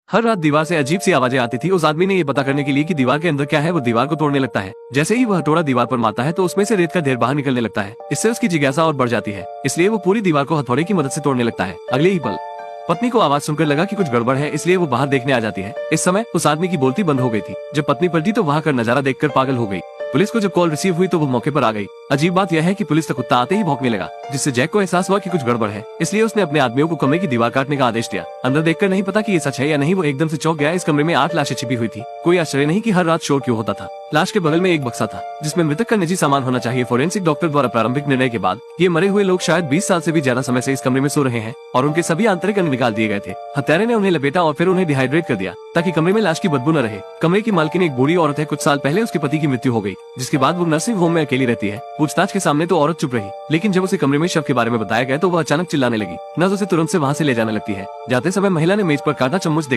हर रात दीवार से अजीब सी आवाजें आती थी। उस आदमी ने ये पता करने के लिए कि दीवार के अंदर क्या है, वो दीवार को तोड़ने लगता है। जैसे ही वह हथौड़ा दीवार पर मारता है तो उसमें से रेत का ढेर बाहर निकलने लगता है। इससे उसकी जिज्ञासा और बढ़ जाती है, इसलिए वो पूरी दीवार को हथौड़े की मदद से तोड़ने लगता है। अगले ही पल पत्नी को आवाज सुनकर लगा कि कुछ गड़बड़ है, इसलिए वो बाहर देखने आ जाती है। इस समय उस आदमी की बोलती बंद हो गई थी। जब पत्नी पलटी तो वहाँ का नजारा देखकर पागल हो गई। पुलिस को जब कॉल रिसीव हुई तो वो मौके पर आ गई। अजीब बात यह है कि पुलिस का कुत्ता आते ही भौंकने लगा, जिससे जैक को एहसास हुआ कि कुछ गड़बड़ है। इसलिए उसने अपने आदमियों को कमरे की दीवार काटने का आदेश दिया। अंदर देखकर नहीं पता कि ये सच है या नहीं, वो एकदम से चौंक गया। इस कमरे में 8 लाशें छिपी हुई थी। कोई आश्चर्य नहीं कि हर रात शोर क्यों होता था। लाश के बगल में एक बक्सा था जिसमें मृतक का निजी सामान होना चाहिए। फोरेंसिक डॉक्टर द्वारा प्रारंभिक निर्णय के बाद ये मरे हुए लोग शायद 20 साल से भी ज्यादा समय से इस कमरे में सो रहे हैं और उनके सभी आंतरिक अंग निकाल दिए गए थे। हत्यारे ने उन्हें लपेटा और फिर उन्हें डिहाइड्रेट कर दिया ताकि कमरे में लाश की बदबू न रहे। कमरे की मालकिन एक बूढ़ी औरत है। कुछ साल पहले उसके पति की मृत्यु हो गई, जिसके बाद वो नर्सिंग होम में अकेली रहती है। पूछताछ के सामने तो औरत चुप रही, लेकिन जब उसे कमरे में शव के बारे में बताया गया तो वह अचानक चिल्लाने लगी। नर्स उसे तुरंत से वहाँ से ले जाने लगती है। जाते समय महिला ने मेज पर काटा चम्मच